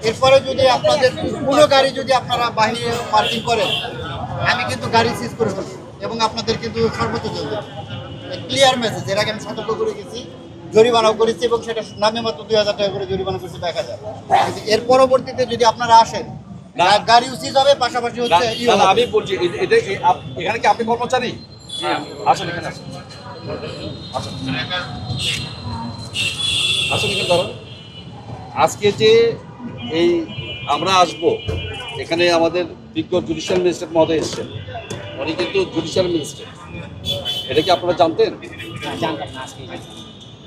এরপরে যদি আপনাদের কোনো গাড়ি যদি আপনারা বাহিরে পার্কিং করেন, আমি কিন্তু গাড়ি সিজ করে ফেলবো এবং আপনাদের কিন্তু সর্বোচ্চ চলবে। ক্লিয়ার মেসেজ, এর আগে আমি সতর্ক করে গেছি, জরিমানাও করেছি এবং সেটা নামে মাত্র 2000 টাকা করে জরিমানা করছি 1000। কিন্তু এর পরবর্তীতে যদি আপনারা আসেন, গাড়ি সিজ হবে, পাশাপাশি হচ্ছে আমি বলছি এখানে কি আপনি কর্মচারী? আসুন এখানে আসুন, আসুন আসুন এখানে ধরুন। আজকে যে এই আমরা আসবো, এখানে আমাদের বিজ্ঞ জুডিশিয়াল ম্যাজিস্ট্রেট মহোদয় এসেছেন, উনি কিন্তু জুডিশিয়াল ম্যাজিস্ট্রেট। এটা কি আপনারা জানতেন?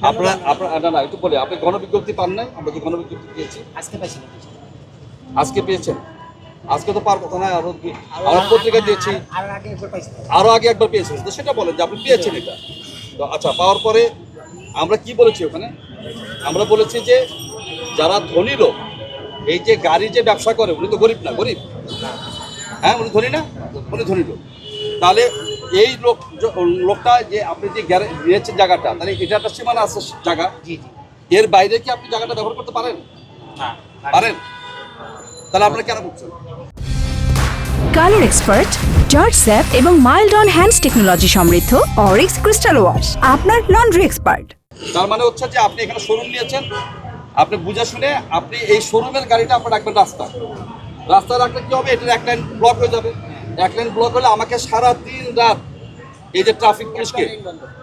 আপনারা না একটু বলে, আপনি গণবিজ্ঞপ্তি পান নাই? আমরা কি গণবিজ্ঞপ্তি পেয়েছি? আজকে পেয়েছেন? আজকে তো পার কথা না, আরো পত্রিকা দিয়েছি, আরো আগে একবার পেয়েছেন, তো সেটা বলেন যে আপনি পেয়েছেন এটা। তো আচ্ছা, পাওয়ার পরে আমরা কি বলেছি ওখানে? আমরা বলেছি যে যারা ধনী লোক, এই যে গাড়ি যে ব্যবসা করে, উনি তো গরিব না, গরিব? হ্যাঁ, উনি ধনী না? উনি ধনী লোক। তাহলে এই লোকটা যে আপনি যে নিয়েছেন জায়গাটা, তাহলে এটা একটা সীমানা আছে জায়গা, এর বাইরে কি আপনি জায়গাটা ব্যবহার করতে পারেন? পারেন? তাহলে আপনারা কেন করছেন? কালার এক্সপার্ট, জর্জ স্যাপ এবং মাইল্ড অন হ্যান্ডস টেকনোলজি সমৃদ্ধ অরিক্স ক্রিস্টাল ওয়াশ আপনার লন্ড্রি এক্সপার্ট। তার মানে হচ্ছে যে আপনি এখানে শোরুম নিয়েছেন, আপনি বুঝে শুনে আপনি এই শোরুমের গাড়িটা আপনার রাখবেন রাস্তায় রাখলে কি হবে? এটার এক লাইন ব্লক হয়ে যাবে। এক লাইন ব্লক হলে আমাকে সারা দিন রাত এই যে ট্রাফিক পুলিশকে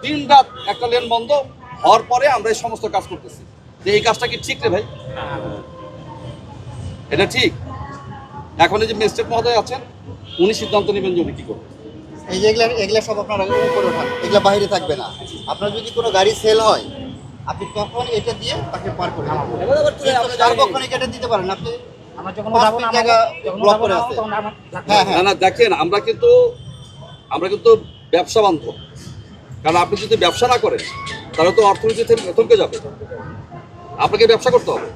দিন রাত একটা লেন বন্ধ হওয়ার পরে আমরা এই সমস্ত কাজ করতেছি। যে এই কাজটা কি ঠিক রে ভাই? এটা ঠিক? এখন এই যে ম্যাজিস্ট্রেট মহোদয় আছেন, উনি সিদ্ধান্ত নেবেন যে উনি কি করবেন। এই যে এগুলা সব আপনারা উপরে ওঠান, এগুলা বাইরে থাকবে না। আপনার যদি কোনো গাড়ি সেল হয়, আপনি তখন এটা দিয়ে তাকে পার করে সার্বক্ষণিক এটা দিতে পারেন আপনি। না দেখেন, আমরা কিন্তু ব্যবসা বান্ধব। কারণ আপনি যদি ব্যবসা না করেন, তাহলে তো অর্থনীতি থমকে যাবে। আপনাকে ব্যবসা করতে হবে।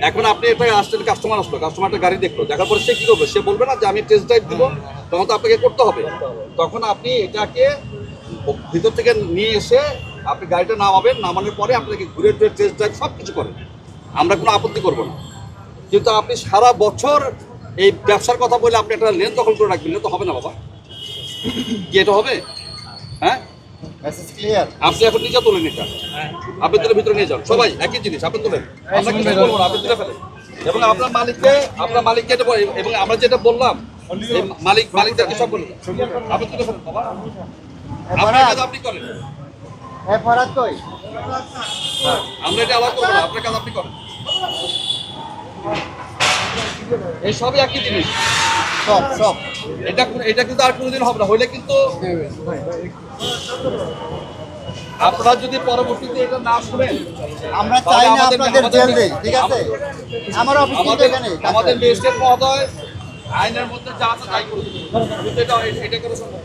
এখন আপনি এটা আসছেন, কাস্টমারটা গাড়ি দেখলো, দেখার পরে সে কি করবে? সে বলবে না যে আমি টেস্ট ড্রাইভ দিব, তখন তো আপনাকে করতে হবে। তখন আপনি এটাকে ভিতর থেকে নিয়ে এসে আপনি গাড়িটা নামানোর পরে আপনাকে ঘুরে টেস্ট ড্রাইভ সব কিছু করেন, আমরা কোনো আপত্তি করবো না। কিন্তু আপনি সারা বছর এই ব্যবসার কথা বলে আপনি একটা লেন দখল করে রাখবেন, তো হবে না বাবা। কি এটা হবে? হ্যাঁ, আপনি এখন নিজে তোলেন, এটা আপনি তুলে ভিতরে নিয়ে যান, সবাই একই জিনিস আপনি তোলেন, আমরা কিছু বলবো না, আপনি তুলে ফেলেন। এবং আপনার মালিককে এটা বলে, এবং আমরা যেটা বললাম মালিকদেরকে সব বলবেন, আপনি তুলে ফেলেন বাবা, আপনার কাজ আপনি করেন। আমরা এটা আলাদা করবো না, আপনার কাজ আপনি করেন। এই সবই একই জিনিস, সব এটা কিন্তু আর কোনোদিন হবে না। হইলে কিন্তু আপনারা যদি পরবর্তীতে এটা না শুনেন, আমরা চাই না আপনাদের জেল দেই, ঠিক আছে? আমাদের ম্যাজিস্ট্রেট মহোদয় আইনের মধ্যে যা আছে তাই করবে, কিন্তু এটা করে সম্ভব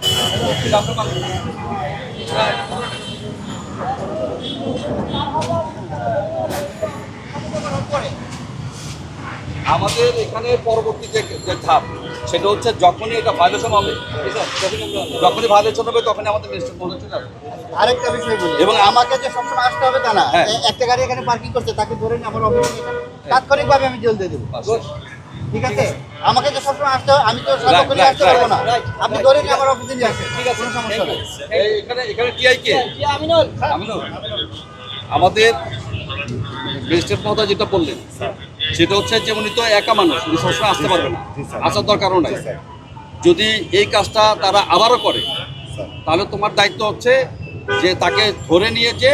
আমাদের এখানে পরবর্তী যে ধাপ, সেটা হচ্ছে যখনই এটা ভায়োলেশন হবে, যখনই ভায়োলেশন হবে তখনই আমাদের ম্যাজিস্ট্রেট মহোদয় চলে আসবে। আরেকটা বিষয় বলি, এবং আমাকে যে সবসময় আসতে হবে তা না। একটা গাড়ি এখানে পার্কিং করছে, তাকে ধরে নিয়ে আমার অফিসে তাৎক্ষণিকভাবে আমি জেল দিয়ে দেবো, ঠিক আছে? আমাকে যে সবসময় আসতে হবে, আমি তো সার্বক্ষণিক আসতে পারবো না। আপনি ধরে নিয়ে আমার অফিসে নিয়ে আসেন, ঠিক আছে? কোনো সমস্যা নেই। এখানে টিআই কে? আমিনুল। আমাদের ম্যাজিস্ট্রেট মহোদয় যেটা বললেন, সেটা হচ্ছে যে উনি তো একা মানুষ, উনি সবসময় আসতে পারবে না, আসার দরকারও নাই। যদি এই কাজটা তারা আবারও করে, তাহলে তোমার দায়িত্ব হচ্ছে যে তাকে ধরে নিয়ে যে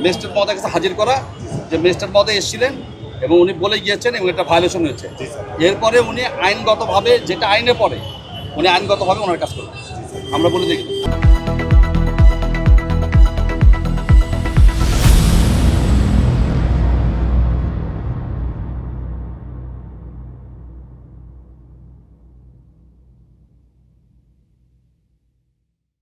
ম্যাজিস্ট্রেট মহোদয়ের কাছে হাজির করা, যে ম্যাজিস্ট্রেট মহোদয় এসেছিলেন এবং উনি বলে গিয়েছেন এবং এটা ভায়োলেশন হয়েছে। এরপরে উনি আইনগতভাবে, যেটা আইনে পড়ে, উনি আইনগতভাবে ওনার কাজ করবেন, আমরা বলে দেখি।